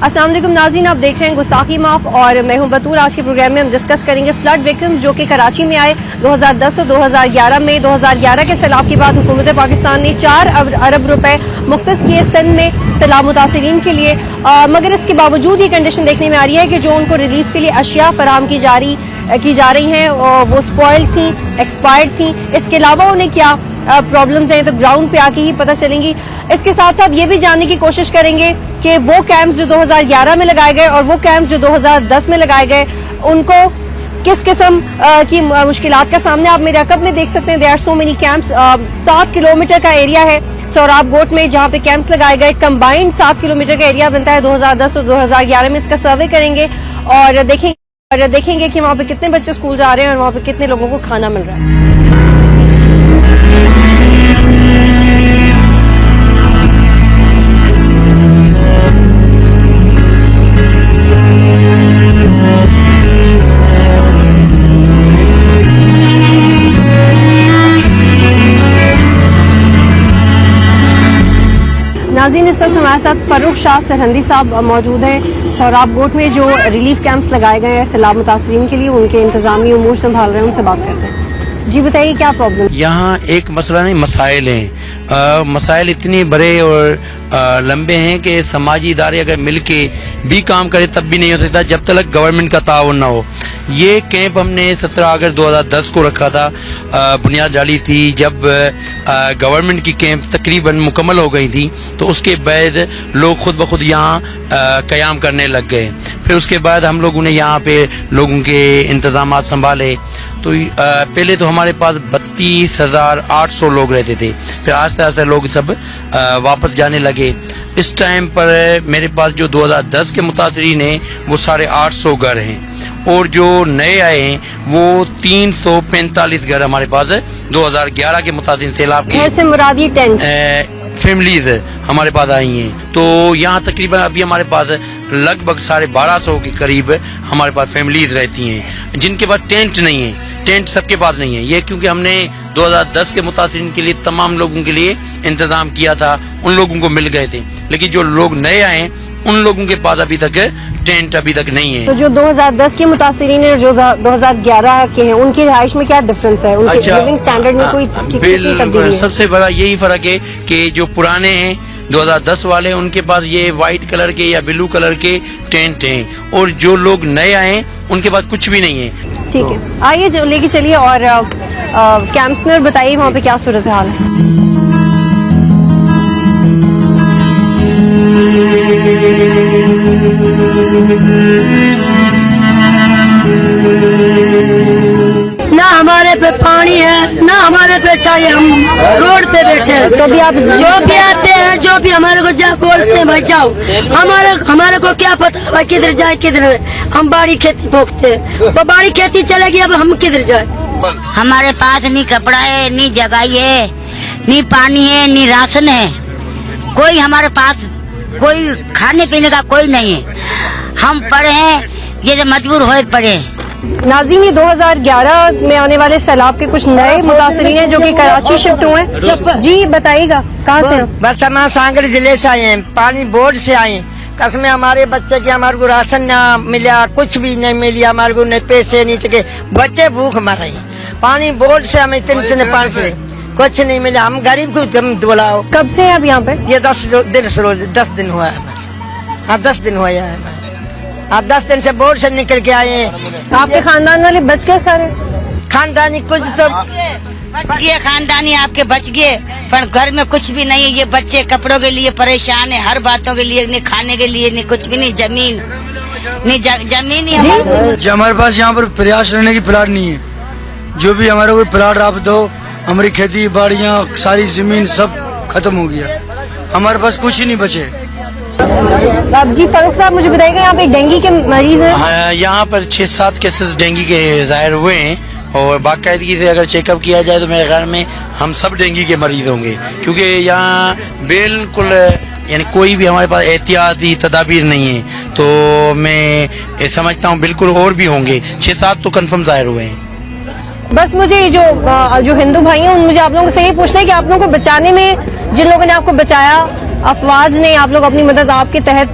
अस्सलाम वालेकुम नाज़रीन, आप देख रहे हैं गुस्ताखी माफ और मैं हूं बतूर। आज के प्रोग्राम में हम डिस्कस करेंगे फ्लड विक्टिम्स जो कि कराची में आए 2010 और 2011 में। 2011 के सैलाब के बाद हुकूमत पाकिस्तान ने 4 अरब रुपए मुख्तस किए सिंध में सैलाब मुतासिरीन के लिए, मगर इसके बावजूद ये कंडीशन देखने में आ रही है कि जो उनको रिलीफ के लिए अशिया फराहम की जा रही हैं वो स्पॉइल्ड थी, एक्सपायर्ड थी। इसके अलावा उन्हें क्या प्रॉब्लम्स हैं तो ग्राउंड पे आके ही पता चलेंगी। इसके साथ साथ ये भी जानने की कोशिश करेंगे कि वो कैंप्स जो 2011 में लगाए गए और वो कैंप्स जो 2010 में लगाए गए उनको किस किस्म की मुश्किलात का सामना। आप मेरे अकब में देख सकते हैं, there are so many camps. 7 kilometre का एरिया है सोराब गोट में जहां पे कैंप्स लगाए गए। कंबाइंड 7 किलोमीटर का एरिया बनता है। 2010 और 2011 में इसका सर्वे करेंगे और देखेंगे कि वहां पे कितने बच्चे स्कूल जा रहे हैं और वहां पे कितने लोगों को खाना मिल रहा है। नाज़रीन, इस वक्त हमारे साथ फरूख शाह सरहंदी साहब मौजूद हैं सोराब गोट में जो रिलीफ कैंप्स लगाए गए हैं सैलाब मुतासरीन के लिए, उनके इंतजामी उमूर संभाल रहे हैं। उनसे बात करते हैं। जी बताइए क्या प्रॉब्लम? यहाँ एक मसला नहीं, मसाइल हैं। मसाइल इतने बड़े और लंबे हैं कि समाजी इदारे अगर मिलके भी काम करे तब भी नहीं हो सकता जब तक गवर्नमेंट का ताउन ना हो। ये कैंप हमने 17 अगस्त 2010 को रखा था, बुनियाद डाली थी जब गवर्नमेंट की कैंप तकरीबन मुकम्मल हो गई थी, तो उसके बाद लोग खुद ब खुद यहाँ क़याम करने लग गए। फिर उसके बाद हम लोगों ने यहाँ पे लोगों के इंतजाम संभाले। तो पहले तो हमारे पास 32,800 लोग रहते थे, फिर आस्ते आस्ते लोग सब वापस जाने लगे। इस टाइम पर मेरे पास जो 2010 के मुतासरीन हैं वो 850 घर हैं और जो नए आए हैं वो 345 घर हमारे पास है। 2011 के मुतासरीन सैलाब के से मुरादी टेंट फैमिलीज हमारे पास आई हैं। तो यहाँ तकरीबन अभी हमारे पास लगभग 1250 के करीब हमारे पास फैमिलीज रहती हैं जिनके पास टेंट नहीं है। टेंट सबके पास नहीं है, ये क्योंकि हमने 2010 के मुतासिरीन के लिए तमाम लोगों के लिए इंतजाम किया था, उन लोगों को मिल गए थे। लेकिन जो लोग नए आए उन लोगों के पास अभी तक टेंट अभी तक नहीं है। तो जो 2010 के मुतासिरीन है जो 2011 के हैं उनकी रिहाइश में क्या डिफरेंस है? उनके लिविंग स्टैंडर्ड में कोई तब्दीली है? सबसे बड़ा यही फर्क है कि जो पुराने हैं 2010 वाले उनके पास ये व्हाइट कलर के या ब्लू कलर के टेंट हैं और जो लोग नए आए उनके पास कुछ भी नहीं है। ठीक है, आइए जो लेके चलिए और कैंप्स में बताइए वहाँ पे क्या सूरत हाल है। ना हमारे पे पानी है ना हमारे पे चाहिए, हम रोड पे बैठे हैं। तो भी आप जो भी आते हैं जो भी हमारे को जा बोलते हैं भाई जाओ, हमारे को क्या पता भाई किधर जाए किधर नहीं। हम बाड़ी खेती भोगते हैं, वो बाड़ी खेती चलेगी, अब हम किधर जाए? हमारे पास नहीं कपड़ा है, नहीं जगह है, नहीं पानी है, नहीं राशन है, कोई हमारे पास कोई खाने पीने का कोई नहीं है। हम पड़े हैं, ये मजबूर हो पड़े। नाज़रीन, ये 2011 में आने वाले सैलाब के कुछ नए मुतासरीन हैं जो कि कराची शिफ्ट हुए। जी बताइएगा कहाँ से? बस हम सांगड़ जिले से आए हैं, पानी बोर्ड से आए हैं। कसमें हमारे बच्चे की हमारे को राशन ना मिला, कुछ भी नहीं मिली, हमारे को नहीं पैसे नहीं चुके, बच्चे भूख मर रहे हैं। पानी बोर्ड से हमें इतने पानी से कुछ नहीं मिला, हम गरीब को जम बुलाओ। कब से है आप यहाँ पे? ये 10 दिन हुआ है। हाँ 10 दिन हुआ है। आप 10 दिन से बोर्ड से निकल के आए हैं। आपके खानदान वाले बच गए सारे? खानदानी कुछ तो बच गए, खानदानी आपके बच गए, पर घर में कुछ भी नहीं है। ये बच्चे कपड़ों के लिए परेशान है, हर बातों के लिए, नहीं खाने के लिए, नहीं कुछ भी नहीं, जमीन नहीं जी हमारे पास यहाँ पर प्रयास रहने की प्लाट नहीं है। जो भी हमारे को प्लाट आप दो, हमारी खेती बाड़ियाँ सारी जमीन सब खत्म हो गया, हमारे पास कुछ ही नहीं बचे। अब जी फरूख साहब मुझे बताइएगा, यहाँ पे डेंगू के मरीज हैं? यहाँ पर 6-7 केसेस डेंगू के जाहिर हुए हैं और बाकायदगी से अगर चेकअप किया जाए तो मेरे ख्याल में हम सब डेंगू के मरीज होंगे, क्योंकि यहाँ बिल्कुल यानी कोई भी हमारे पास एहतियाती तदाबीर नहीं है। तो मैं समझता हूँ बिल्कुल और भी होंगे, 6-7 तो कन्फर्म जाहिर हुए हैं। बस मुझे जो हिंदू भाई हैं मुझे आप लोगों से यही पूछना है कि आप लोगों को बचाने में जिन लोगों ने आपको बचाया अफवाज ने, आप लोग अपनी मदद आपके तहत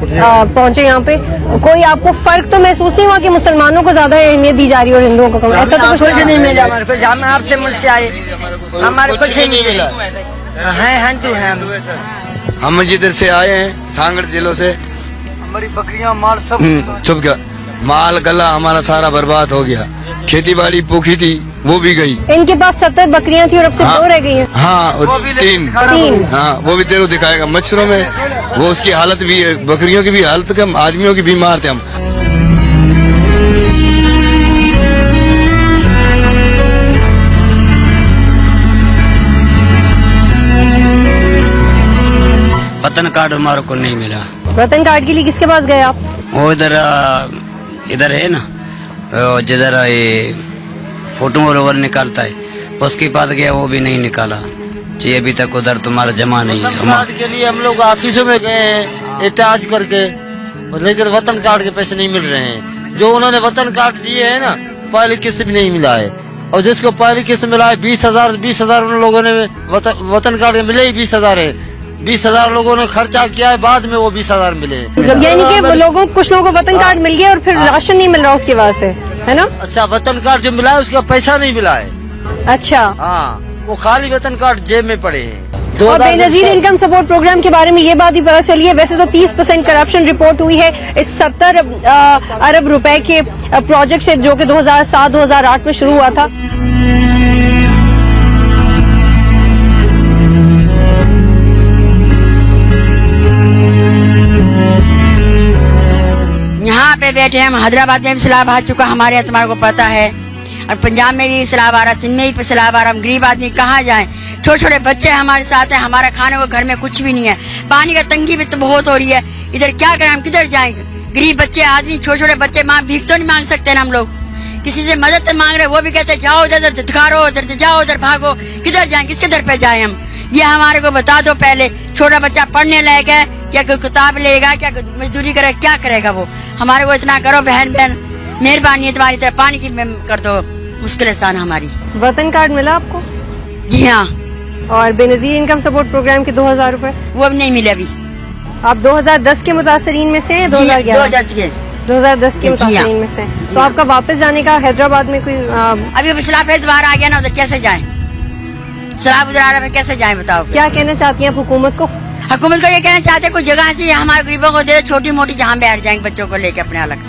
पहुंचे यहाँ पे, कोई आपको फर्क तो महसूस नहीं हुआ कि मुसलमानों को ज्यादा अहमियत दी जा रही है और हिंदुओं को कम? ऐसा तो कुछ नहीं मिला हमारे को, हम आपसे मुल्क से आए, हमारे कुछ नहीं मिला है। हिंदू हैं हम जिधर से आए हैं, सांगड़ जिलों से, हमारी बकरियां माल सब चुप गया, माल गला हमारा सारा बर्बाद हो गया, खेती बाड़ी पूखी थी वो भी गई। इनके पास 70 बकरियां थी और अब से 2 रह गई हैं। हाँ, तीन। हाँ, वो भी तेरे दिखाएगा मच्छरों में, वो उसकी हालत भी है, बकरियों की भी हालत कम, आदमियों की बीमार थे हम। वतन कार्ड हमारे को नहीं मिला। वतन कार्ड के लिए किसके पास गए आप? वो इधर है ना, जिधर ये फोटो वोटो निकालता है, उसके पास गया, वो भी नहीं निकाला जी, अभी तक उधर तुम्हारा जमा नहीं है। वतन कार्ड के लिए हम लोग ऑफिसों में गए हैं एहतियाज करके, लेकिन वतन कार्ड के पैसे नहीं मिल रहे हैं। जो उन्होंने वतन कार्ड दिए है ना, पहली किस्त भी नहीं मिला है, और जिसको पहली किस्त मिला है 20,000 उन लोगों ने वतन कार्ड मिले ही 20,000 है। 20,000 लोगों ने खर्चा किया है, बाद में वो 20,000 मिले। यानी कि कुछ लोगों को वतन कार्ड मिल गया और फिर राशन नहीं मिल रहा उसके बाद से, है ना? अच्छा, वतन कार्ड जो मिला है उसका पैसा नहीं मिला है। अच्छा, हाँ, वो खाली वतन कार्ड जेब में पड़े हैं। और बेनजीर इनकम सपोर्ट प्रोग्राम के बारे में ये बात ही पता चली है, वैसे तो 30% करप्शन रिपोर्ट हुई है इस 70 अरब रुपए के प्रोजेक्ट से, जो कि 2007-2008 में शुरू हुआ था। यहाँ पे बैठे हम, हैदराबाद में भी सैलाब आ चुका हमारे यहाँ, तुम्हारे को पता है, और पंजाब में भी सैलाब आ रहा, सिंध में भी सैलाब आ रहा। हम गरीब आदमी कहाँ जाएं? छोटे छोटे बच्चे हमारे साथ हैं, हमारा खाने को घर में कुछ भी नहीं है, पानी का तंगी भी तो बहुत हो रही है, इधर क्या करें, हम किधर जाएंगे? गरीब बच्चे आदमी, छोटे छोटे बच्चे, भीख तो नहीं मांग सकते ना हम लोग, किसी से मदद तो मांग रहे, वो भी कहते जाओ उधर धिकारो, उधर जाओ, उधर भागो, किधर जाए, किसके दर पे जाए हम? ये हमारे को बता दो पहले। छोटा बच्चा पढ़ने लायक है, क्या कोई किताब लेगा, क्या मजदूरी करेगा, क्या करेगा वो? हमारे को इतना करो बहन, मेहरबानी है तुम्हारी तरफ, पानी की कर दो मुश्किल आसान हमारी। वतन कार्ड मिला आपको? जी हाँ। और बेनजीर इनकम सपोर्ट प्रोग्राम के 2,000 रुपए वो अब नहीं मिले अभी। आप 2010 के मुतासरीन में से? 2010 के मुतासरीन में से। तो आपका वापस जाने का हैदराबाद में कोई अभी सैलाब फिर दोबारा आ गया ना, उधर कैसे जाए? सैलाब उधर आ रहा है, कैसे जाए बताओ? क्या कहना चाहती हैं आप हुकूमत को? हुकूमत को ये कहना चाहते हैं, कोई जगह ऐसी हमारे गरीबों को दे, छोटी मोटी, जहाँ बैठ जाएंगे बच्चों को लेके अपने अलग,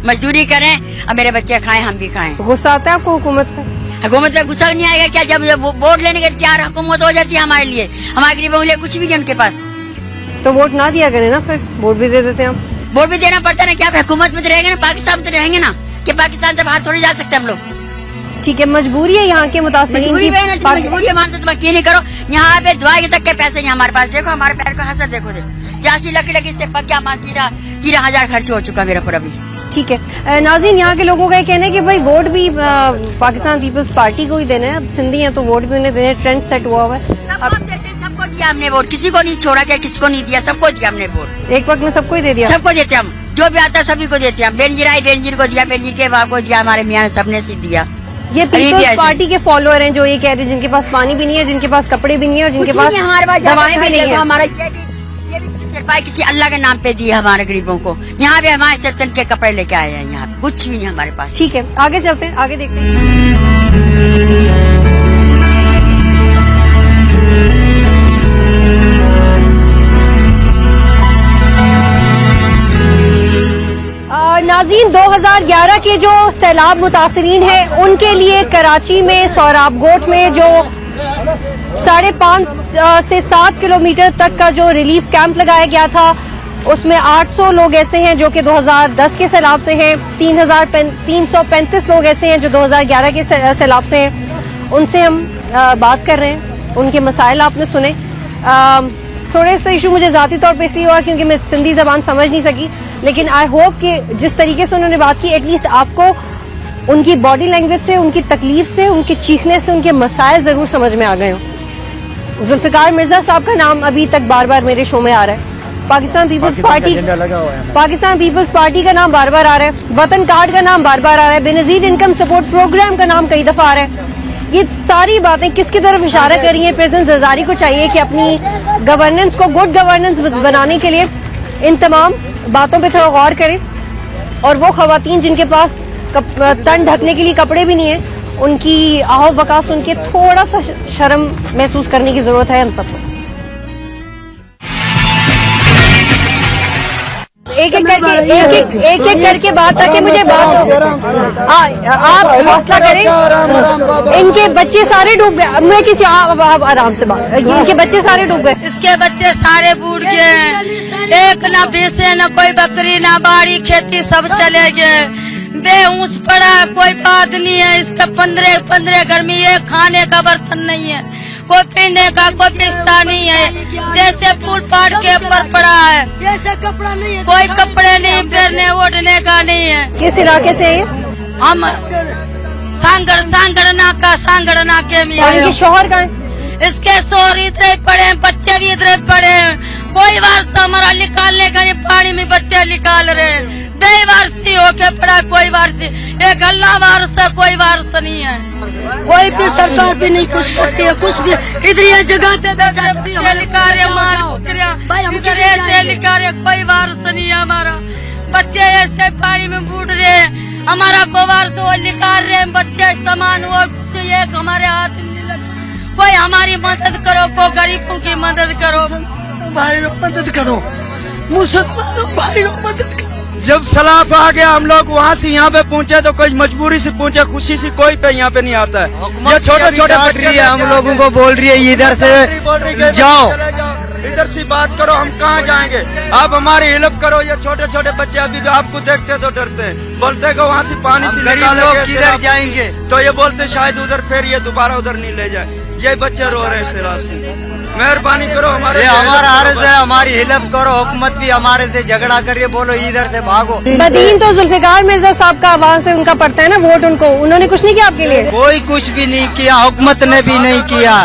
मजदूरी करें और मेरे बच्चे खाएं, हम भी खाएं। गुस्सा आता है आपको हुकूमत पे? हुकूमत पे गुस्सा नहीं आएगा क्या? जब वोट लेने के तैयार हुकूमत हो जाती है हमारे लिए, हमारे गरीबों के लिए कुछ भी नहीं उनके पास, तो वोट ना दिया करें ना, फिर वोट भी दे देते हैं हम। वोट भी देना पड़ता है ना, क्या हुकूमत में तो रहेंगे ना, पाकिस्तान में तो रहेंगे ना, कि पाकिस्तान से बाहर थोड़ी जा सकते हम लोग। ठीक है, मजबूरी है यहाँ के मुतासरीन की, मजबूरी है, मान से तुम यकीन नहीं करो, यहाँ पे दवाई तक के पैसे नहीं हमारे पास। देखो हमारे पैर को हंसर देखो, जासी लकड़ी से पक गया, 13,000 खर्च हो चुका मेरा पूरा भी। ठीक है नाज़रीन, यहाँ के लोगों का ये कहना है कि भाई वोट भी पाकिस्तान पीपल्स पार्टी को ही देना है, अब सिंधी हैं तो वोट भी उन्हें देना है, ट्रेंड सेट हुआ हुआ है। सबको दिया हमने वोट, किसी को नहीं छोड़ा क्या, किसी को नहीं दिया, सबको दिया हमने वोट, एक वक्त में सबको ही दे दिया। सबको देते हम, जो भी आता है सभी को देते हम। बेनजीर आई, बेनजीर को दिया, बेनजीर के बाप को दिया, हमारे मियाँ सबने दिया। ये पीपल्स पार्टी के फॉलोअर हैं जो ये कह रहे हैं जिनके पास पानी भी नहीं है, जिनके पास कपड़े भी नहीं है और जिनके पास दवाएं भी नहीं है। हमारा ये भी चरपाई किसी अल्लाह के नाम पे दी है हमारे गरीबों को। यहाँ भी हमारे सिर्फ तन के कपड़े लेके आए हैं, यहाँ कुछ भी नहीं हमारे पास। ठीक है, आगे चलते हैं, आगे देखते हैं। नाज़रीन, 2011 के जो सैलाब मुतासरीन हैं उनके लिए कराची में सोहराबकोट में जो 5.5 से 7 किलोमीटर तक का जो रिलीफ कैंप लगाया गया था, उसमें 800 लोग ऐसे हैं जो कि 2010 के सैलाब से हैं, 335 लोग ऐसे हैं जो 2011 के सैलाब से हैं। उनसे हम बात कर रहे हैं, उनके मसाइल आपने सुने। थोड़े से इशू मुझे ज़ाती तौर पे इसलिए हुआ क्योंकि मैं सिंधी ज़बान समझ नहीं सकी, लेकिन आई होप कि जिस तरीके से उन्होंने बात की, एटलीस्ट आपको उनकी बॉडी लैंग्वेज से, उनकी तकलीफ से, उनके चीखने से उनके मसाइल ज़रूर समझ में आ गए हों। जुल्फ़िकार मिर्ज़ा साहब का नाम अभी तक बार बार मेरे शो में आ रहा है, पाकिस्तान पीपल्स पार्टी का नाम बार बार आ रहा है, वतन कार्ड का नाम बार बार आ रहा है, बेनज़ीर इनकम सपोर्ट प्रोग्राम का नाम कई दफ़ा आ रहा है। ये सारी बातें किसकी तरफ इशारा कर रही हैं? प्रेसिडेंट जरदारी को चाहिए कि अपनी गवर्नेंस को गुड गवर्नेंस बनाने के लिए इन तमाम बातों पे थोड़ा गौर करें, और वो खवातीन जिनके पास तन ढकने के लिए कपड़े भी नहीं है, उनकी आहो बका सुन के थोड़ा सा शर्म महसूस करने की जरूरत है हम सबको। एक एक करके बात, ताकि मुझे बात हो। आप हौसला करें। इनके बच्चे सारे डूब गए। मैं किसी आराम से बात, इनके बच्चे सारे डूब गए। इसके बच्चे सारे बूढ़ गए, एक ना भैंसे न कोई बकरी ना बाड़ी खेती सब चले गए, बेहोश पड़ा, कोई बात नहीं है। इसके 15 घर में ये खाने का बर्तन नहीं है, कोई पीने का कोई पिस्ता नहीं है, जैसे फूल पाट के ऊपर पड़ा है, जैसे कपड़ा नहीं है, कोई कपड़े नहीं, पहनने ओढ़ने का नहीं है। किस इलाके से है? हम सांगड़ नाके में आए। इनके शौहर कहाँ है? इसके शोर इधर ही पड़े हैं, बच्चे भी इधर ही पड़े हैं, कोई वारसा हमारा निकालने का नहीं, पानी में बच्चे निकाल रहे हैं, बेवारसी होके पड़ा, कोई वारसी, एक अल्लाह वारस है, कोई वारस नहीं है। कोई भी सरकार भी नहीं कुछ करती है, कुछ भी इधर ये जगह पे कोई वारस नहीं है हमारा। बच्चे ऐसे पानी में बूढ़ रहे हैं, हमारा को वारस वो निकाल रहे हैं, बच्चे सामान वो कुछ एक हमारे हाथ में नहीं लगे। कोई हमारी मदद करो, को गरीबों की मदद करो, भाई लोग मदद करो, मुसलमानों भाई लोग मदद करो। जब सैलाब आ गया हम लोग वहाँ से यहाँ पे पहुँचे तो कोई मजबूरी से पहुँचे, खुशी से कोई पे यहाँ पे नहीं आता है। ये छोटे छोटे बच्चे हम लोगों को बोल रही है इधर से जाओ, इधर से बात करो, हम कहाँ जाएंगे, आप हमारी हेल्प करो। ये छोटे छोटे बच्चे अभी भी आपको देखते तो डरते हैं, बोलते हैं कि वहाँ से पानी से निकालेंगे, किधर जाएंगे, तो ये बोलते शायद उधर, फिर ये दोबारा उधर नहीं ले जाए। ये बच्चे रो रहे हैं सैलाब से। मेहरबानी करो, हमारे हमारा अर्ज है, हमारी हेल्प करो। हुकूमत भी हमारे से झगड़ा करिए, बोलो इधर से भागो। बदीन तो जुल्फिकार मिर्जा साहब का आवाज से उनका पड़ता है ना वोट, उनको उन्होंने कुछ नहीं किया आपके लिए? कोई कुछ भी नहीं किया, हुकूमत ने भी नहीं किया,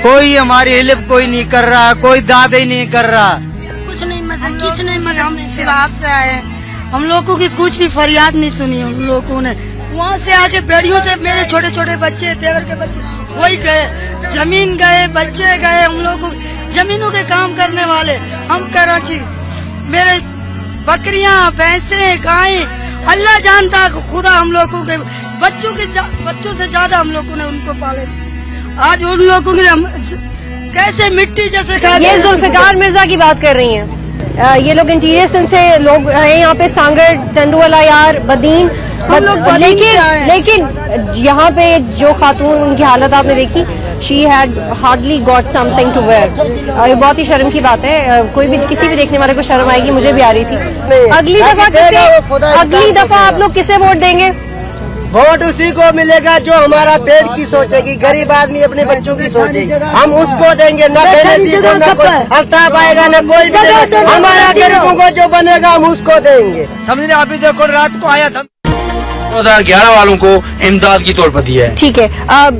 कोई हमारी हेल्प कोई नहीं कर रहा, कोई दाद ही नहीं कर रहा, कुछ नहीं मदद। हम सैलाब से आए, हम लोगों की कुछ भी फरियाद नहीं सुनी हम लोगों ने। वहाँ से आके बेड़ियों से मेरे छोटे छोटे बच्चे, देवर के बच्चे वही गए, जमीन गए, बच्चे गए, हम लोग जमीनों के काम करने वाले हम कराची, मेरे बकरियां भैंसे गाय, अल्लाह जानता, खुदा हम लोगों के बच्चों से ज्यादा हम लोगों ने उनको पाले। आज उन लोगों के कैसे मिट्टी जैसे खा। ये जुल्फिकार मिर्जा की बात कर रही हैं। ये लोग इंटीरियर सिंध से लोग हैं यहाँ पे, सांगड़, टंडुवाला यार, बदीन, लेकिन यहाँ पे जो खातून, उनकी हालत आपने देखी, she had hardly got something to wear. ये बहुत ही शर्म की बात है, कोई भी किसी भी देखने वाले को शर्म आएगी, मुझे भी आ रही थी। अगली दफा आप लोग किसे वोट देंगे? वोट उसी को मिलेगा जो हमारा पेट की सोचेगी, गरीब आदमी अपने बच्चों की सोचेगी, हम उसको देंगे। न बेनतीजों न कोई अल्ताफ आएगा, न कोई भी देगा। हमारा गरीबों को जो बनेगा हम उसको देंगे। समझे? अभी देखो रात को आया था 2011 वालों को इमदाद की तौर पर दिया है। ठीक है,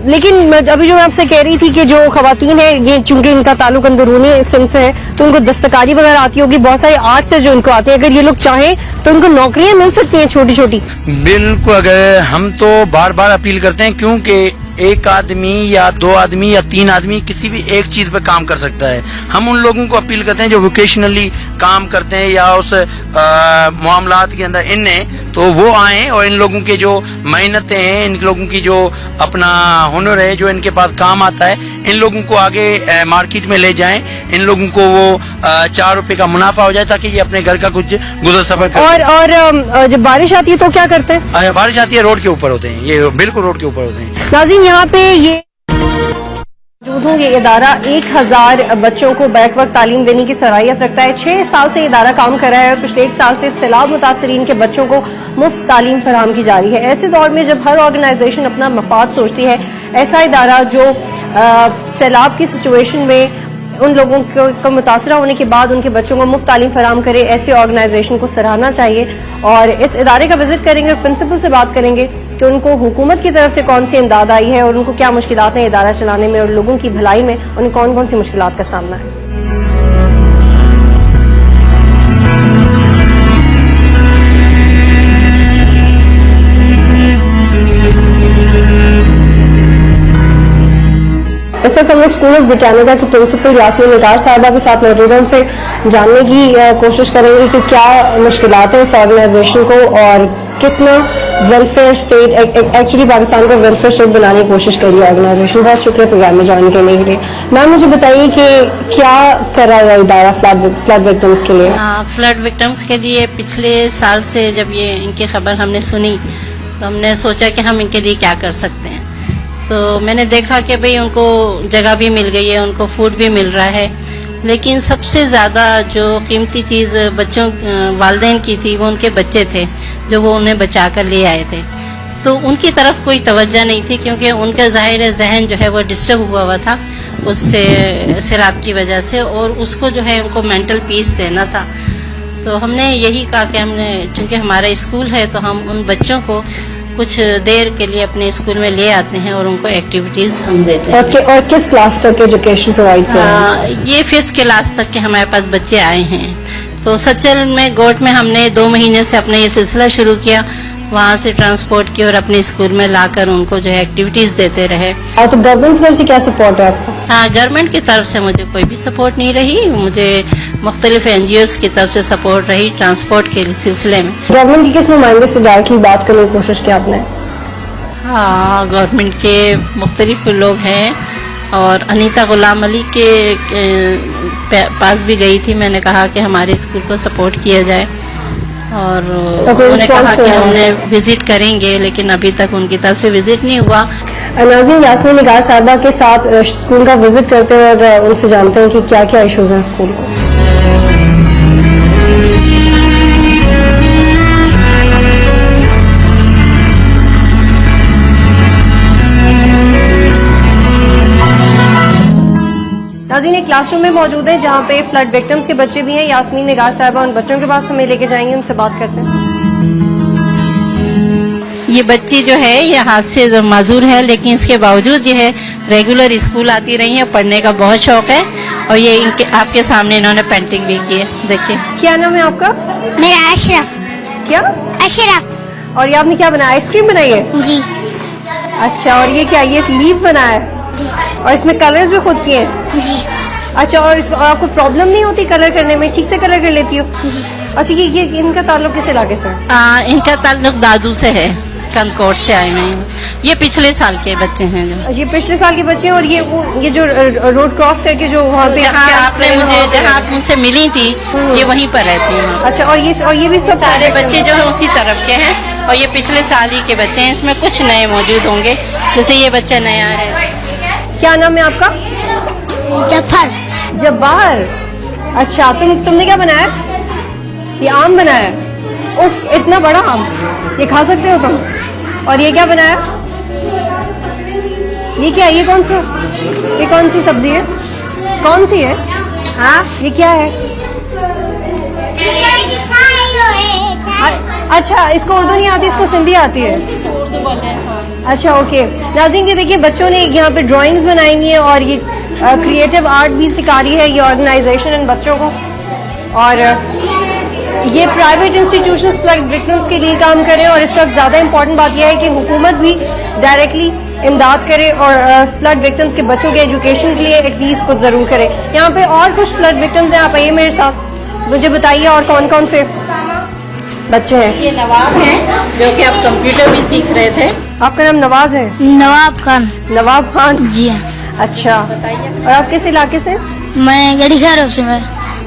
लेकिन अभी जो मैं आपसे कह रही थी कि जो खवातीन है, ये चूंकि इनका ताल्लुक अंदरूनी सिंध से है, तो उनको दस्तकारी वगैरह आती होगी, बहुत सारे आर्ट से जो इनको आते हैं, अगर ये लोग चाहें तो उनको नौकरियां मिल सकती हैं छोटी छोटी। बिल्कुल, अगर हम तो बार बार अपील करते हैं, क्योंकि एक आदमी या 2 आदमी या 3 आदमी किसी भी एक चीज पे काम कर सकता है। हम उन लोगों को अपील करते हैं जो वोकेशनली काम करते हैं या उस मामलात के अंदर इन्हें, तो वो आए और इन लोगों के जो मेहनतें हैं, इन लोगों की जो अपना हुनर है, जो इनके पास काम आता है, इन लोगों को आगे मार्केट में ले जाएं, इन लोगों को वो 4 रुपए का मुनाफा हो जाए, ताकि ये अपने घर का कुछ गुजर सफर करें। और जब बारिश आती है तो क्या करते हैं? बारिश आती है, रोड के ऊपर होते हैं, ये बिल्कुल रोड के ऊपर होते हैं। नाज़रीन, यहाँ पे ये ये इदारा 1000 बच्चों को बैक वक्त तालीम देने की सलाहियत रखता है। 6 साल से इदारा काम कर रहा है और पिछले 1 साल से सैलाब मुतासरीन के बच्चों को मुफ्त तालीम फराहम की जा रही है। ऐसे दौर में जब हर ऑर्गेनाइजेशन अपना मफाद सोचती है, ऐसा इदारा जो सैलाब की सिचुएशन में उन लोगों को मुतासरा होने के बाद उनके बच्चों को मुफ्त तालीम फराहम करे, ऐसी ऑर्गेनाइजेशन को सराहना चाहिए। और इस इदारे का विजिट करेंगे और प्रिंसिपल से बात करेंगे कि उनको हुकूमत की तरफ से कौन सी इमदाद आई है और उनको क्या मुश्किलात हैं इदारा चलाने में, और लोगों की भलाई में उन्हें कौन कौन सी मुश्किलात का सामना है। वक्त हम लोग स्कूल ऑफ ब्रिटानिका की प्रिंसिपल यास्मीन निगार साहबा के साथ मौजूद हैं। उनसे जानने की कोशिश करेंगे कि क्या मुश्किलात हैं इस ऑर्गेनाइजेशन को और कितना वेलफेयर स्टेट, एक्चुअली पाकिस्तान को वेलफेयर स्टेट बनाने की कोशिश करी है ऑर्गेनाइजेशन। बहुत शुक्रिया प्रोग्राम में ज्वाइन करने के लिए। मैम मुझे बताइए कि क्या कर रहा है इदारा फ्लड विक्टिम्स के लिए? फ्लड विक्टिम्स के लिए पिछले साल से जब ये इनकी खबर हमने सुनी तो हमने सोचा कि हम इनके लिए क्या कर सकते हैं। तो मैंने देखा कि भाई उनको जगह भी मिल गई है, उनको फूड भी मिल रहा है, लेकिन सबसे ज़्यादा जो कीमती चीज़ बच्चों वालिदैन की थी वो उनके बच्चे थे जो वो उन्हें बचा कर ले आए थे। तो उनकी तरफ कोई तवज्जो नहीं थी क्योंकि उनका ज़ाहिर जहन जो है वो डिस्टर्ब हुआ था उससे शराब की वजह से, और उसको जो है उनको मेंटल पीस देना था। तो हमने यही कहा कि हमने चूँकि हमारा स्कूल है तो हम उन बच्चों को कुछ देर के लिए अपने स्कूल में ले आते हैं और उनको एक्टिविटीज़ हम देते हैं। और किस क्लास तक एजुकेशन प्रोवाइड कर रहे हैं? ये 5th क्लास तक के हमारे पास बच्चे आए हैं। तो सच्चल में गोट में हमने 2 महीने से अपना ये सिलसिला शुरू किया, वहाँ से ट्रांसपोर्ट की और अपने स्कूल में लाकर उनको जो है एक्टिविटीज़ देते रहे। और तो गवर्नमेंट की तरफ से क्या सपोर्ट है आपको? हाँ, गवर्नमेंट की तरफ से मुझे कोई भी सपोर्ट नहीं रही, मुझे मुख्तलिफ NGOs की तरफ से सपोर्ट रही ट्रांसपोर्ट के सिलसिले में। गवर्नमेंट के किस नुमाइंदे से डायरेक्टली बात करने की कोशिश की आपने? हाँ, गवर्नमेंट के मुख्तलिफ लोग हैं और अनीता गुलाम अली के पास भी गई थी। मैंने कहा कि हमारे स्कूल को सपोर्ट किया जाए और उन्होंने कहा कि हमने विजिट करेंगे, लेकिन अभी तक उनकी तरफ से विजिट नहीं हुआ। नाज़रीन, यास्मीन निगार साहबा के साथ स्कूल का विजिट करते हैं और उनसे जानते हैं कि क्या क्या इश्यूज हैं स्कूल को। नाज़रीन, एक क्लासरूम में मौजूद है जहाँ पे फ्लड विक्टिम्स के बच्चे भी हैं। यास्मीन निगार साहबा उन बच्चों के पास हमें लेके जाएंगे, उनसे बात करते हैं। ये बच्ची जो है ये हाथ से माजूर है, लेकिन इसके बावजूद जो है रेगुलर स्कूल आती रही है, पढ़ने का बहुत शौक है और ये इनके आपके सामने इन्होंने पेंटिंग भी की है। देखिए। क्या नाम है आपका? मेरा अशरफ। क्या? अशरफ। और ये आपने क्या बनाया? आइसक्रीम बनाई है? जी। अच्छा, और ये क्या, ये लीफ बनाया है? और इसमें कलर्स भी खुद किए हैं? जी। अच्छा, और आपको प्रॉब्लम नहीं होती कलर करने में? ठीक से कलर कर लेती हो? जी। अच्छा, ये इनका ताल्लुक किस इलाके से? इनका ताल्लुक दादू से है, कंदकोट से आए हुए हैं। ये पिछले साल के बच्चे हैं जो। ये पिछले साल के बच्चे हैं। और ये जो रोड क्रॉस करके जो वहाँ पे आपने मुझे जहाँ आप मुझसे मिली थी ये वहीं पर रहती हैं। अच्छा, और ये भी सब सारे बच्चे जो है उसी तरफ के हैं और ये पिछले साल ही के बच्चे हैं। इसमें कुछ नए मौजूद होंगे, जैसे ये बच्चा नया है। क्या नाम है आपका? जफर। जब्बार। अच्छा, तुमने क्या बनाया? ये आम बनाया है? उफ, इतना बड़ा आम, ये खा सकते हो तुम? और ये क्या बनाया? ये क्या, ये कौन सी सब्जी है? कौन सी है? हाँ, ये क्या है? अच्छा, इसको उर्दू नहीं आती, इसको सिंधी आती है। अच्छा, ओके। नाज़रीन, ये देखिए बच्चों ने यहाँ पे ड्राइंग्स बनाई हुई है और ये क्रिएटिव आर्ट भी सिखा रही है ये ऑर्गेनाइजेशन इन बच्चों को। और ये प्राइवेट इंस्टीट्यूशंस फ्लड विक्टिम्स के लिए काम करें और इस वक्त ज़्यादा इंपॉर्टेंट बात यह है कि हुकूमत भी डायरेक्टली इमदाद करे और फ्लड विक्टिम्स के बच्चों के एजुकेशन के लिए एटलीस्ट कुछ ज़रूर करे। यहाँ पे और कुछ फ्लड विक्टिम्स हैं, आप आइए मेरे साथ, मुझे बताइए और कौन कौन से बच्चे हैं। ये नवाब हैं जो कि आप कंप्यूटर भी सीख रहे थे। आपका नाम नवाज है? नवाब खान। नवाब खान, जी हाँ। अच्छा, और आप किस इलाके से? मैं गढ़ीघरों से। मैं।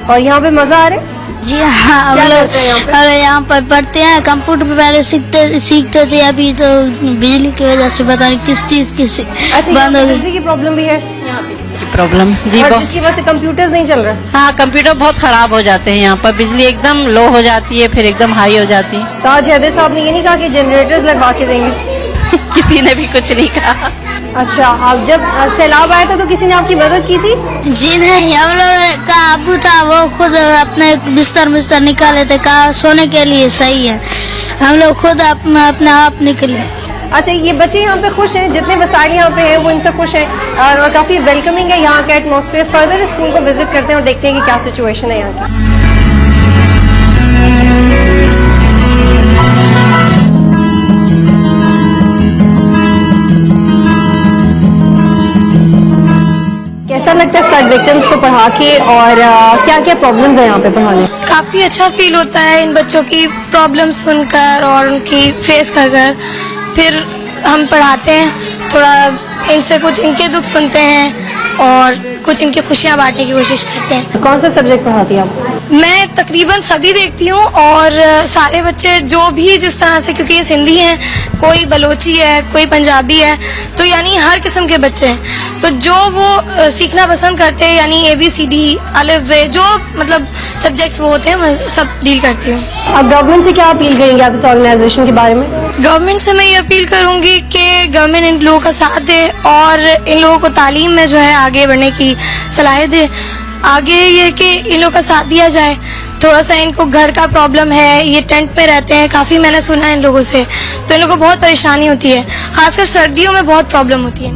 और यहाँ पे मजा आ रहा है? जी हाँ, हम लोग यहाँ पर पढ़ते हैं। कंप्यूटर पे पहले सीखते थे, अभी तो बिजली की वजह से पता नहीं किस चीज की बंद हो गई। बिजली की प्रॉब्लम भी है यहाँ पे प्रॉब्लम जी, जिसकी वजह से कंप्यूटर्स नहीं चल रहा। हाँ, कंप्यूटर बहुत खराब हो जाते हैं यहाँ पर, बिजली एकदम लो हो जाती है फिर एकदम हाई हो जाती है। ताज हैदर साहब ने ये नहीं कहा कि जनरेटर्स लगवा के देंगे? किसी ने भी कुछ नहीं कहा। अच्छा, आप जब सैलाब आया था तो किसी ने आपकी मदद की थी? जी नहीं, हम लोग का अबू था वो खुद अपने बिस्तर निकाले थे, कहा सोने के लिए सही है। हम लोग खुद अपने आप निकले। अच्छा, ये बच्चे यहाँ पे खुश हैं, जितने वसाइल यहाँ पे हैं वो इनसे खुश हैं और काफी वेलकमिंग है यहाँ का एटमॉस्फेयर। फर्दर स्कूल को विजिट करते हैं और देखते हैं कि क्या सिचुएशन है यहाँ की। कैसा लगता है फ्लड विक्टिम्स को पढ़ा के, और क्या क्या प्रॉब्लम्स है यहाँ पे पढ़ाने? काफी अच्छा फील होता है इन बच्चों की प्रॉब्लम सुनकर और उनकी फेस कर फिर हम पढ़ाते हैं, थोड़ा इनसे कुछ इनके दुख सुनते हैं और कुछ इनकी खुशियाँ बांटने की कोशिश करते हैं। कौन सा सब्जेक्ट पढ़ाती है आप? मैं तकरीबन सभी देखती हूँ और सारे बच्चे जो भी जिस तरह से, क्योंकि ये सिंधी हैं, कोई बलोची है, कोई पंजाबी है, तो यानी हर किस्म के बच्चे हैं, तो जो वो सीखना पसंद करते हैं, यानी ABCD अलिफ बे जो मतलब सब्जेक्ट्स वो होते हैं, मैं सब डील करती हूँ। आप गवर्नमेंट से क्या अपील करेंगे आप इस ऑर्गेनाइजेशन के बारे में? गवर्नमेंट से मैं ये अपील करूंगी कि गवर्नमेंट इन लोगों का साथ दे और इन लोगों को तालीम में जो है आगे बढ़ने की सलाह दे। आगे ये कि इन लोगों का साथ दिया जाए। थोड़ा सा इनको घर का प्रॉब्लम है, ये टेंट में रहते हैं, काफी मैंने सुना है इन लोगों से, तो इन लोगों को बहुत परेशानी होती है, खासकर सर्दियों में बहुत प्रॉब्लम होती है।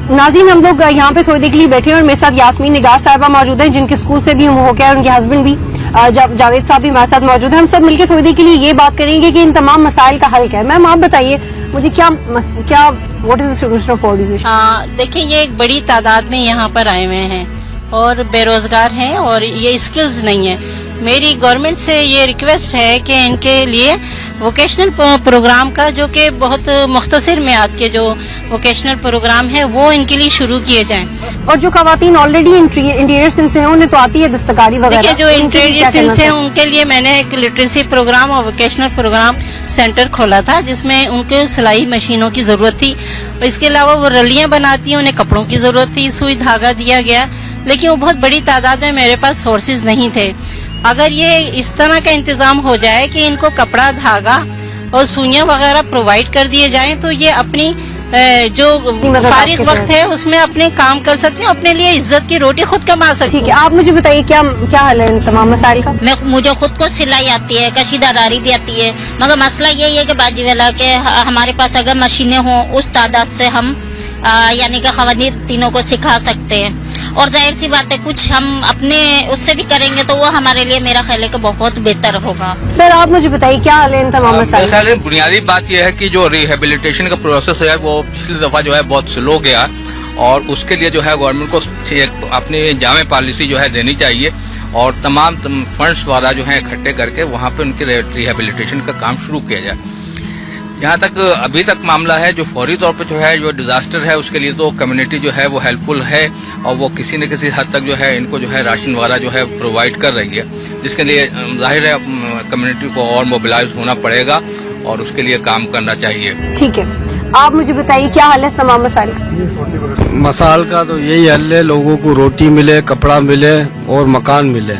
नाज़रीन, हम लोग यहाँ पे थोड़ी देर के लिए बैठे हैं और मेरे साथ यास्मीन निगार साहिबा मौजूद हैं, जिनके स्कूल से भी हम होकर और उनके हस्बैंड भी जावेद साहब भी हमारे साथ मौजूद हैं। हम सब मिलकर थोड़ी देर के लिए ये बात करेंगे कि इन तमाम मसाइल का हल क्या है। मैम, आप बताइए मुझे क्या what is the solution of all this issues? देखिए, ये एक बड़ी तादाद में यहाँ पर आए हुए हैं और बेरोजगार हैं और ये स्किल्स नहीं है। मेरी गवर्नमेंट से ये रिक्वेस्ट है कि इनके लिए वोकेशनल प्रोग्राम का, जो कि बहुत मुख्तसर मियाद के जो वोकेशनल प्रोग्राम है, वो इनके लिए शुरू किए जाएं। और जो खवातीन ऑलरेडी इंटीरियर सिंह से हैं, उन्हें तो आती है दस्तकारी वगैरह। देखिए, जो इंटीरियर सिंह से हैं उनके लिए मैंने एक लिटरेसी प्रोग्राम और वोकेशनल प्रोग्राम सेंटर खोला था, जिसमें उनको सिलाई मशीनों की जरूरत थी। इसके अलावा वो रलियां बनाती हैं, उन्हें कपड़ों की जरूरत थी, सुई धागा दिया गया, लेकिन वो बहुत बड़ी तादाद में मेरे पास सोर्सेज नहीं थे। अगर ये इस तरह का इंतजाम हो जाए कि इनको कपड़ा, धागा और सुइयां वगैरह प्रोवाइड कर दिए जाएं, तो ये अपनी जो फारिग वक्त है उसमें अपने काम कर सकते हैं, अपने लिए इज्जत की रोटी खुद कमा सकते हैं। ठीक है, आप मुझे बताइए क्या हाल है इन तमाम मसाइल का? मुझे खुद को सिलाई आती है, कशीदादारी भी आती है, मगर मसला यही है कि बाजी वाला के हमारे पास अगर मशीनें हों उस तादाद से हम यानी कि खवातीन तीनों को सिखा सकते हैं, और जाहिर सी बात है कुछ हम अपने उससे भी करेंगे तो वो हमारे लिए मेरा ख्याल है कि बहुत बेहतर होगा। सर, आप मुझे बताइए क्या हाल है इन तमाम मसाइल? मेरे ख्याल में बुनियादी बात यह है कि जो रिहेबिलिटेशन का प्रोसेस है वो पिछली दफा जो है बहुत स्लो गया, और उसके लिए जो है गवर्नमेंट को अपनी जामे पॉलिसी जो है देनी चाहिए और तमाम फंड्स द्वारा जो है इकट्ठे करके वहाँ पे उनके रिहेबिलिटेशन का काम शुरू किया जाए। जहाँ तक अभी तक मामला है, जो फौरी तौर पे जो है जो डिजास्टर है उसके लिए तो कम्युनिटी जो है वो हेल्पफुल है और वो किसी न किसी हद तक जो है इनको जो है राशन वगैरह जो है प्रोवाइड कर रही है, जिसके लिए जाहिर है कम्युनिटी को और मोबिलाइज होना पड़ेगा और उसके लिए काम करना चाहिए। ठीक है, आप मुझे बताइए क्या हाल है इस तमाम मसाइल का? मसाइल का तो यही हल है, लोगों को रोटी मिले, कपड़ा मिले और मकान मिले।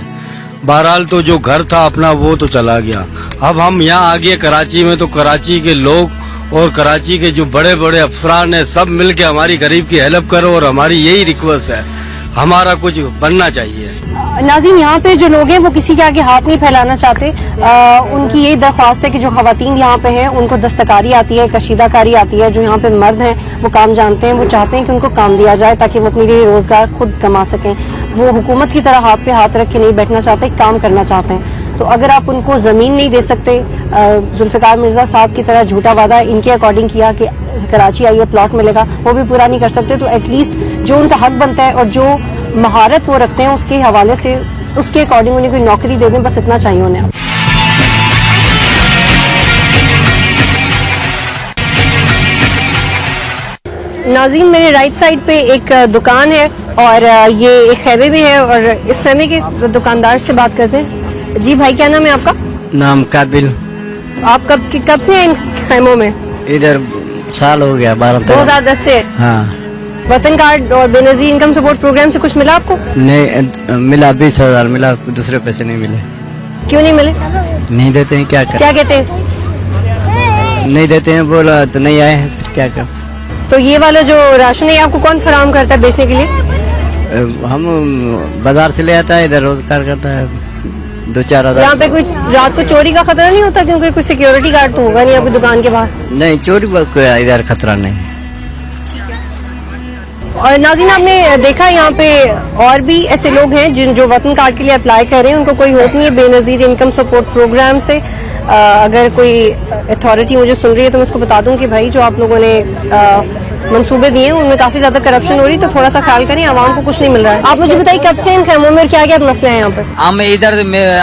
बहरहाल तो जो घर था अपना वो तो चला गया। अब हम यहाँ आ गए कराची में, तो कराची के लोग और कराची के जो बड़े बड़े अफसरान हैं सब मिलके हमारी गरीब की हेल्प करो, और हमारी यही रिक्वेस्ट है, हमारा कुछ बनना चाहिए। नाज़रीन, यहाँ पे जो लोग हैं वो किसी के आगे हाथ नहीं फैलाना चाहते। उनकी यही दरख्वास्त है कि जो खवातीन यहाँ पे हैं उनको दस्तकारी आती है, कशीदाकारी आती है, जो यहाँ पे मर्द हैं वो काम जानते हैं, वो चाहते हैं कि उनको काम दिया जाए ताकि वो अपने लिए रोजगार खुद कमा सकें। वो हुकूमत की तरह हाथ पे हाथ रख के नहीं बैठना चाहते, काम करना चाहते हैं। तो अगर आप उनको जमीन नहीं दे सकते, जुल्फिकार मिर्जा साहब की तरह झूठा वादा इनके अकॉर्डिंग किया कि कराची आइए प्लॉट मिलेगा, वो भी पूरा नहीं कर सकते, तो एटलीस्ट जो उनका हक बनता है और जो महारत वो रखते हैं उसके हवाले से उसके अकॉर्डिंग उन्हें कोई नौकरी दे दें, बस इतना चाहिए उन्हें। नाज़रीन, मेरे राइट साइड पे एक दुकान है और ये एक खैमे भी है, और इस खैमे के दुकानदार से बात करते हैं। जी भाई, क्या नाम है आपका? नाम काबिल। आप कब से हैं इन खैमों में? इधर साल हो गया, 2010 से। हाँ। वतन कार्ड और बेनजीर इनकम सपोर्ट प्रोग्राम से कुछ मिला आपको? नहीं मिला, 20,000 मिला, दूसरे पैसे नहीं मिले। क्यों नहीं मिले? नहीं देते हैं। क्या कहते हैं? नहीं देते हैं, बोला तो नहीं आए हैं, फिर क्या कर। तो ये वाला जो राशन है आपको कौन फराहम करता है बेचने के लिए? हम बाजार से ले आता है, इधर रोजगार करता है, 2-4 हज़ार। यहाँ पे कोई रात को चोरी का खतरा नहीं होता? क्योंकि कोई सिक्योरिटी गार्ड तो होगा नहीं आपकी दुकान के बाहर। नहीं, चोरी का इधर खतरा नहीं। और नाज़रीन, आपने देखा यहाँ पे और भी ऐसे लोग हैं जो वतन कार्ड के लिए अप्लाई कर रहे हैं, उनको कोई होप नहीं है बेनज़ीर इनकम सपोर्ट प्रोग्राम से। अगर कोई अथॉरिटी मुझे सुन रही है तो मैं उसको बता दूं कि भाई जो आप लोगों ने मंसूबे दिए हैं उनमें काफी ज्यादा करप्शन हो रही, तो थोड़ा सा ख्याल करें, आवाम को कुछ नहीं मिल रहा है। आप मुझे बताइए कब से इन खैमों में क्या क्या मसले हैं यहाँ पे? हम इधर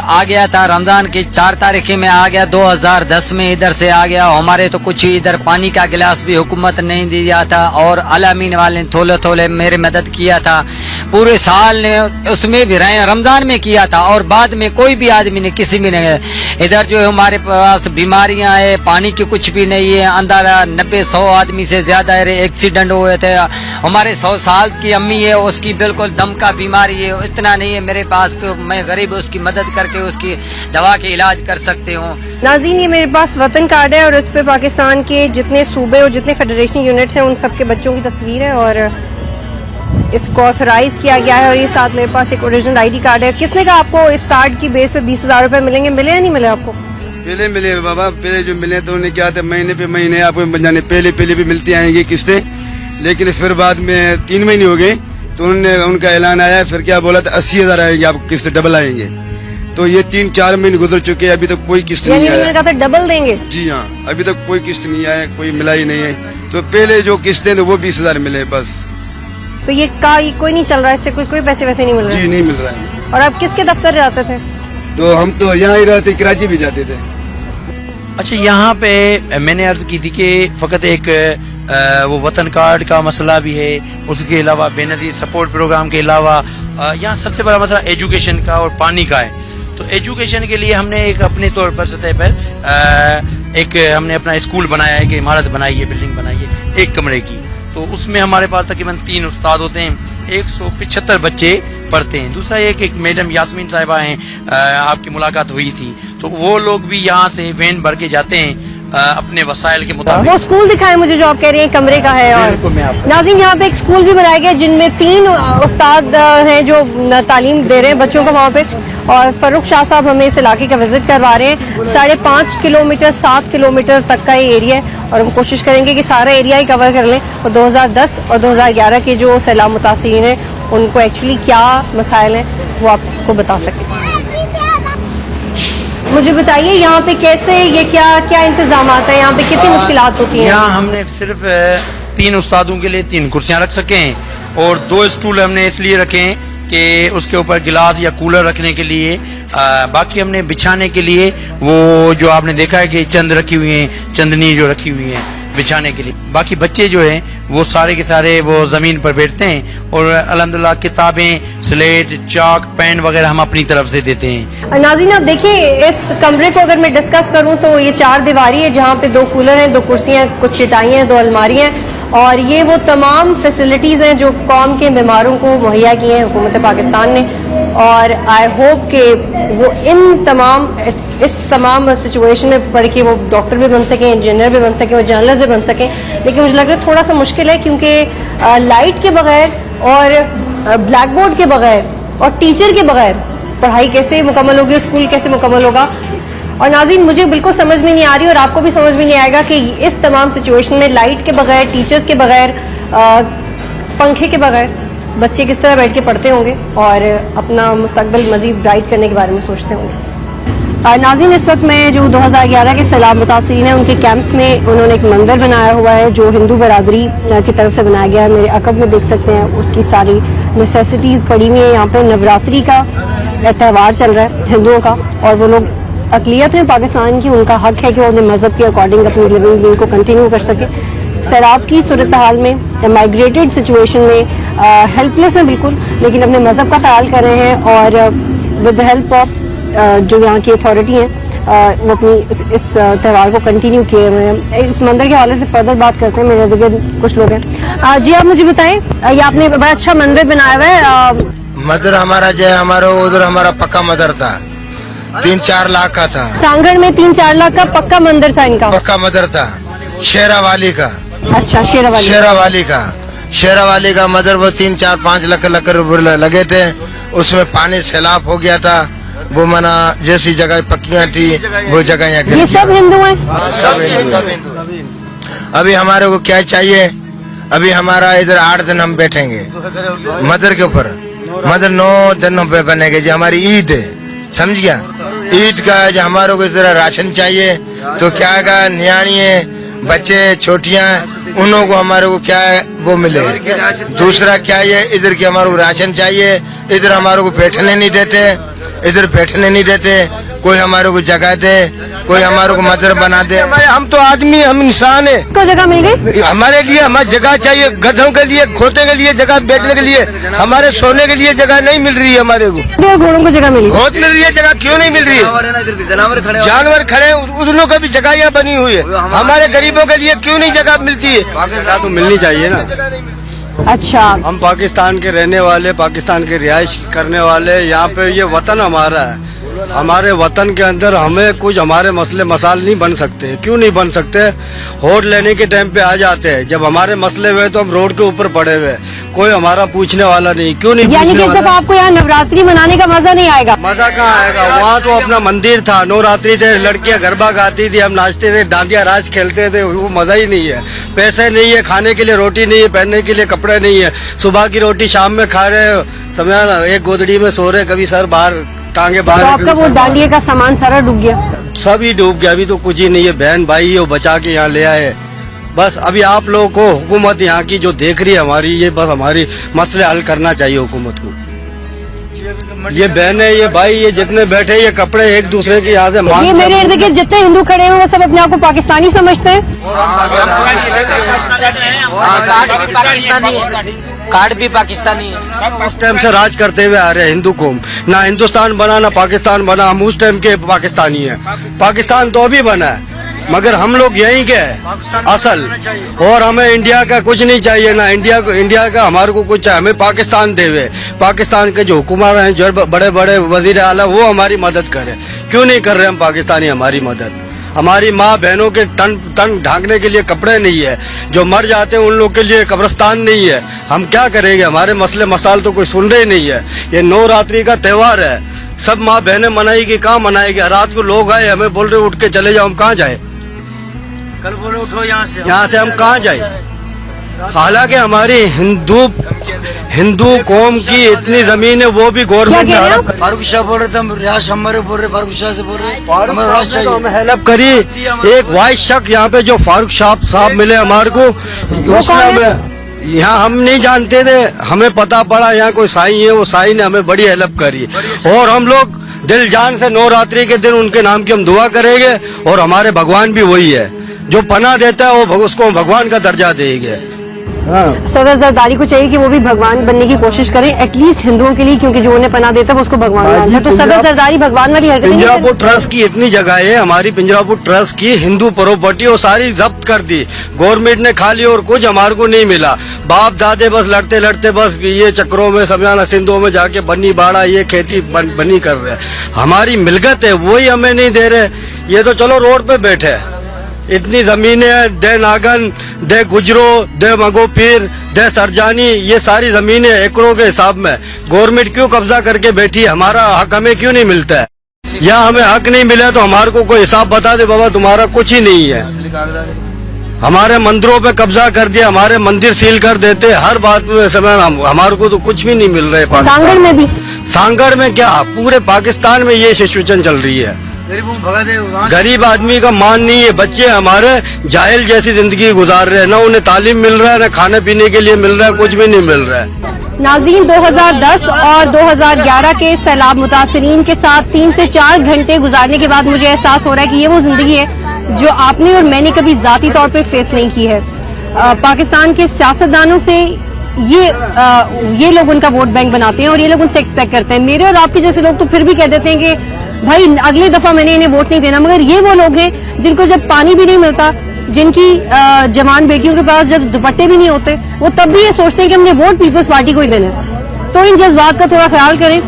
आ गया था रमजान की 4 तारीख में आ गया, 2010 में इधर से आ गया। हमारे तो कुछ इधर पानी का गिलास भी हुकूमत नहीं दिया था, और अलामीन वाले ने थोड़े थोड़े मेरे मदद किया था। पूरे साल ने उसमें भी रहे, रमजान में किया था, और बाद में कोई भी आदमी ने किसी भी नहीं। इधर जो है हमारे पास बीमारियां है, पानी की कुछ भी नहीं है। अंदाजा 90-100 आदमी से ज्यादा एक्सीडेंट हुए थे। हमारे 100 साल की अम्मी है, उसकी बिल्कुल दम का बीमारी है, इतना नहीं है मेरे पास कि मैं गरीब उसकी मदद करके उसकी दवा के इलाज कर सकते हूँ। नाज़रीन, ये मेरे पास वतन कार्ड है और उस पर पाकिस्तान के जितने सूबे और जितने फेडरेशन यूनिट्स हैं उन सबके बच्चों की तस्वीर है, और इसको ऑथराइज किया गया है। और ये साथ मेरे पास एक ओरिजिनल ID कार्ड है। किसने कहा आपको इस कार्ड की बेस पे 20,000 रुपए मिलेंगे? मिले या नहीं मिले आपको? पहले मिले बाबा, पहले जो मिले तो उन्हें क्या था, महीने पे महीने आपको जाने पहले भी मिलती आएंगी किस्तें, लेकिन फिर बाद में 3 महीने हो गए तो उनका ऐलान आया, फिर क्या बोला था 80,000 आएंगे, आपको किस्तें डबल आएंगे। तो ये 3-4 महीने गुजर चुके हैं, अभी तक कोई किस्त नहीं आया। कहा था डबल देंगे? जी हाँ, अभी तक कोई किस्त नहीं आया, कोई मिला ही नहीं है। तो पहले जो किस्तें थे वो 20,000 मिले बस। तो ये कोई नहीं चल रहा है, इससे कोई पैसे वैसे नहीं मिल रहे? जी नहीं मिल रहा है। और आप किसके दफ्तर जाते थे? तो हम तो यहाँ ही रहते, कराची भी जाते थे। अच्छा, यहाँ पे मैंने अर्ज की थी कि फकत एक वो वतन कार्ड का मसला भी है, उसके अलावा बेनज़ीर सपोर्ट प्रोग्राम के अलावा यहाँ सबसे बड़ा मसला एजुकेशन का और पानी का है। तो एजुकेशन के लिए हमने एक अपने तौर पर सतह पर एक हमने अपना स्कूल बनाया है, कि इमारत बनाई है, बिल्डिंग बनाई है 1 कमरे की। तो उसमें हमारे पास तकरीबन 3 उस्ताद होते हैं, 175 बच्चे पढ़ते हैं। दूसरा एक मैडम यास्मीन साहिबा हैं, आपकी मुलाकात हुई थी, तो वो लोग भी यहाँ से वैन भर के जाते हैं अपने वसाइल के मुताबिक। वो स्कूल दिखाए मुझे जो आप कह रहे हैं कमरे का है। और नाज़रीन, यहाँ पे एक स्कूल भी बनाया गया जिनमें 3 उस्ताद हैं जो तालीम दे रहे हैं बच्चों को वहाँ पे। और फरूख शाह साहब हमें इस इलाके का विजिट करवा रहे हैं। 5.5 किलोमीटर 7 किलोमीटर तक का ये एरिया है, और हम कोशिश करेंगे कि सारा एरिया ही कवर कर लें, और 2010 और 2011 के जो सैलाब मुतासिरीन हैं उनको एक्चुअली क्या मसाइल हैं वो आपको बता सकें। मुझे बताइए यहाँ पे कैसे ये क्या इंतजाम है, यहाँ पे कितनी मुश्किलात होती हैं? यहाँ हमने सिर्फ 3 उस्तादों के लिए 3 कुर्सियाँ रख सके हैं, और 2 स्टूल हमने इसलिए रखे हैं कि उसके ऊपर गिलास या कूलर रखने के लिए। बाकी हमने बिछाने के लिए वो जो आपने देखा है कि चंद रखी हुई हैं, चंदनी जो रखी हुई हैं बिछाने के लिए। बाकी बच्चे जो हैं वो सारे के सारे वो जमीन पर बैठते हैं, और अल्हम्दुलिल्लाह किताबें, स्लेट, चाक, पेन वगैरह हम अपनी तरफ से देते हैं। नाज़रीन, आप देखिए इस कमरे को अगर मैं डिस्कस करूं तो ये 4 दीवारी है, जहाँ पे 2 कूलर हैं, 2 कुर्सियां, कुछ चटाइयाँ हैं, 2 अलमारी हैं, और ये वो तमाम फैसिलिटीज हैं जो कौम के बीमारों को मुहैया की हैं हुकूमत पाकिस्तान ने। और आई होप कि वो इस तमाम सिचुएशन में पढ़ के वो डॉक्टर भी बन सकें, इंजीनियर भी बन सकें, वो जर्नलिस्ट भी बन सकें। लेकिन मुझे लग रहा है थोड़ा सा मुश्किल है, क्योंकि लाइट के बगैर और ब्लैक बोर्ड के बगैर और टीचर के बगैर पढ़ाई कैसे मुकम्मल होगी, स्कूल कैसे मुकम्मल होगा। और नाज़रीन, मुझे बिल्कुल समझ में नहीं आ रही, और आपको भी समझ में नहीं आएगा कि इस तमाम सिचुएशन में लाइट के बगैर, टीचर्स के बगैर, पंखे के बगैर बच्चे किस तरह बैठ के पढ़ते होंगे और अपना मुस्तकबिल मजीद ब्राइट करने के बारे में सोचते होंगे। नाज़रीन, इस वक्त मैं जो 2011 के सैलाब मुतासिरीन हैं उनके कैंप्स में उन्होंने एक मंदिर बनाया हुआ है जो हिंदू बरादरी की तरफ से बनाया गया है। मेरे अकब में देख सकते हैं उसकी सारी नेसेसिटीज़ पड़ी हुई हैं। यहाँ पे नवरात्रि का त्यौहार चल रहा है हिंदुओं का, और वो लोग अक़लियत हैं पाकिस्तान की, उनका हक है कि वो अपने मज़हब के अकॉर्डिंग अपनी लिविंग रूल को कंटिन्यू कर सके। सैलाब की सूरत हाल में, माइग्रेटेड सिचुएशन में हेल्पलेस हैं बिल्कुल, लेकिन अपने मज़हब का ख्याल कर रहे हैं, और विद द हेल्प ऑफ जो यहाँ की अथॉरिटी हैं वो अपनी इस त्यौहार को कंटिन्यू किए हुए हैं। इस मंदिर के हवाले से फर्दर बात करते हैं, मेरे इर्द कुछ लोग हैं। जी, आप मुझे बताएं, ये आपने बड़ा अच्छा मंदिर बनाया हुआ है। मंदिर हमारा जो है, हमारा उधर हमारा पक्का मंदिर था, 3-4 लाख का था। सांगड़ में 3-4 लाख का पक्का मंदिर था इनका? पक्का मंदिर था, शेरावाली का। अच्छा, शेरावाली का मंदिर, वो 3-4-5 लाख लगे थे। उसमें पानी सैलाब हो गया था, वो मना जैसी जगह पक्कियां थी वो जगह यहाँ। ये सब हिंदू हैं? सब हिंदू। अभी हमारे को क्या चाहिए, अभी हमारा इधर 8 दिन हम बैठेंगे मदर के ऊपर, मदर 9 दिनों पे बनेगी। जो हमारी ईद है, समझ गया, ईद का जो हमारे को इस तरह राशन चाहिए तो क्या है, न्याणी है, बच्चे छोटियां, उन लोगों को हमारे को क्या है वो मिले। दूसरा क्या है, इधर की हमारे को राशन चाहिए। इधर हमारे को बैठने नहीं देते, इधर बैठने नहीं देते, कोई हमारे को जगह दे, कोई हमारे को मदर बना दे। हम तो आदमी, हम इंसान है। को जगह मिल गई? हमारे लिए हमारी जगह चाहिए, गधों के लिए, खोते के लिए जगह, बैठने के लिए, हमारे सोने के लिए जगह नहीं मिल रही है हमारे को। घोड़ों को जगह मिली? बहुत मिल रही है जगह, क्यों नहीं मिल रही है? जानवर खड़े, उन लोगों की भी जगह यहाँ बनी हुई है, हमारे गरीबों के लिए क्यों नहीं जगह मिलती है? जगह तो मिलनी चाहिए ना। अच्छा, हम पाकिस्तान के रहने वाले, पाकिस्तान के रिहाइश करने वाले, यहाँ पे ये वतन हमारा है। हमारे वतन के अंदर हमें कुछ हमारे मसले मसाल नहीं बन सकते। क्यों नहीं बन सकते? वोट लेने के टाइम पे आ जाते हैं, जब हमारे मसले हुए तो हम रोड के ऊपर पड़े हुए, कोई हमारा पूछने वाला नहीं। क्यों नहीं? यानी कि इस दफा आपको यहाँ नवरात्रि मनाने का मजा नहीं आएगा? मजा कहाँ आएगा? वहाँ तो अपना मंदिर था, नवरात्रि थे, लड़कियाँ गरबा गाती थी, हम नाचते थे, डांडिया राज खेलते थे, वो मजा ही नहीं है। पैसे नहीं है, खाने के लिए रोटी नहीं है, पहनने के लिए कपड़े नहीं है, सुबह की रोटी शाम में खा रहे, समझा ना, एक गोदड़ी में सो रहे, कभी सर बाहर, टांगे बाहर। तो आपका वो डांडिया का सामान सारा डूब गया? सब ही डूब गया, अभी तो कुछ ही नहीं है। बहन भाई है वो बचा के यहाँ ले आए। बस अभी आप लोगों को हुकूमत यहाँ की जो देख रही है हमारी, ये बस हमारी मसले हल करना चाहिए हुकूमत को। ये बहने, ये भाई, ये जितने बैठे, ये कपड़े एक दूसरे के यहाँ से मांग। ये मेरे इर्द गिर्द जितने हिंदू खड़े हैं वो सब अपने आप को पाकिस्तानी समझते हैं। कार्ड भी पाकिस्तानी है। उस टाइम से राज करते हुए आ रहे हैं हिंदू कौम, ना हिंदुस्तान बना ना पाकिस्तान बना, हम उस टाइम के पाकिस्तानी हैं। पाकिस्तान तो अभी बना है, मगर हम लोग यहीं के हैं असल, और हमें इंडिया का कुछ नहीं चाहिए, ना इंडिया का हमारे को कुछ चाहिए। हमें पाकिस्तान देवे, पाकिस्तान के जो हुकूमत हैं, जो बड़े बड़े वजीर आला, वो हमारी मदद करे। क्यों नहीं कर रहे हम पाकिस्तानी हमारी मदद? हमारी माँ बहनों के तन ढांकने के लिए कपड़े नहीं है, जो मर जाते हैं उन लोग के लिए कब्रिस्तान नहीं है। हम क्या करेंगे? हमारे मसले मसाल तो कोई सुन रहे नहीं है। ये नवरात्रि का त्योहार है, सब माँ बहनें मनाएगी, कहाँ मनाएगी? रात को लोग आए, हमें बोल रहे उठ के चले जाओ, हम कहाँ जाए? कल बोले उठो यहाँ से हम कहाँ जाए? हालांकि हमारी हिंदू कौम की इतनी जमीन है, वो भी गवर्नमेंट। फारूक शाह बोल रहे थे, हम रियाज हमारे बोल रहे, फारूक शाह से बोल रहे, हमें हेल्प करी। एक वाइस शख्स यहाँ पे जो फारूक शाह साहब मिले हमारे को, उसने यहाँ हम नहीं जानते थे, हमें पता पड़ा यहाँ कोई साईं है, वो साईं ने हमें बड़ी हेल्प करी। और हम लोग दिल जान से नवरात्रि के दिन उनके नाम की हम दुआ करेंगे, और हमारे भगवान भी वही है, जो पनाह देता है वो उसको भगवान का दर्जा देंगे। सदर जरदारी को चाहिए कि वो भी भगवान बनने की कोशिश करें, एटलीस्ट हिंदुओं के लिए, क्योंकि जो उन्हें पनाह देता है वो उसको भगवान मानता है। तो सदर जरदारी भगवान वाली हरकत। पिंजरापुर ट्रस्ट की इतनी जगह है, हमारी पिंजरापुर ट्रस्ट की हिंदू प्रॉपर्टी, वो सारी जब्त कर दी गवर्नमेंट ने, खाली, और कुछ हमारे को नहीं मिला। बाप दादे बस लड़ते लड़ते बस ये चक्रों में, समझाना, सिंधों में जाके बन्नी बाड़ा, ये खेती बनी कर रहे। हमारी मिलकत है वही हमें नहीं दे रहे। ये तो चलो रोड पे बैठे, इतनी जमीनें, दे नागन, दे गुजरो, दे मगोपीर, दे सरजानी, ये सारी जमीनें एकड़ों के हिसाब में गवर्नमेंट क्यों कब्जा करके बैठी है? हमारा हक हमें क्यों नहीं मिलता है? या हमें हक नहीं मिला तो हमारे को कोई हिसाब बता दे, बाबा तुम्हारा कुछ ही नहीं है। हमारे मंदिरों पे कब्जा कर दिया, हमारे मंदिर सील कर देते, हर बात में समय हमारे को तो कुछ भी नहीं मिल रहा है। सांगड़ में भी, सांगड़ में क्या, पूरे पाकिस्तान में ये सिचुएशन चल रही है। गरीब आदमी का मान नहीं है, बच्चे हमारे जाहिल जैसी जिंदगी गुजार रहे हैं, ना उन्हें तालीम मिल रहा है, ना खाने पीने के लिए मिल रहा है, कुछ भी नहीं मिल रहा है। नाज़रीन, 2010 और 2011 के सैलाब मुतासरीन के साथ 3 से 4 घंटे गुजारने के बाद मुझे एहसास हो रहा है कि ये वो जिंदगी है जो आपने और मैंने कभी जाती तौर पे फेस नहीं की है। पाकिस्तान के सियासतदानों से ये लोग उनका वोट बैंक बनाते हैं और ये लोग उनसे एक्सपेक्ट करते हैं। मेरे और आपके जैसे लोग तो फिर भी कह देते हैं कि भाई अगली दफा मैंने इन्हें वोट नहीं देना, मगर ये वो लोग हैं जिनको जब पानी भी नहीं मिलता, जिनकी जवान बेटियों के पास जब दुपट्टे भी नहीं होते, वो तब भी ये सोचते हैं कि हमने वोट पीपल्स पार्टी को ही देना है। तो इन जज्बात का थोड़ा ख्याल करें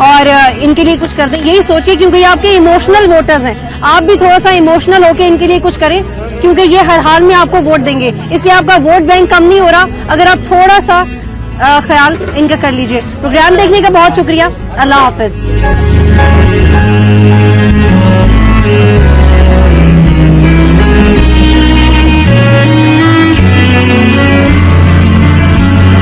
और इनके लिए कुछ कर दें, यही सोचिए, क्योंकि ये आपके इमोशनल वोटर्स हैं। आप भी थोड़ा सा इमोशनल होकर इनके लिए कुछ करें, क्योंकि ये हर हाल में आपको वोट देंगे, इसलिए आपका वोट बैंक कम नहीं हो रहा अगर आप थोड़ा सा ख्याल इनका कर लीजिए। प्रोग्राम देखने का बहुत शुक्रिया। अल्लाह हाफिज।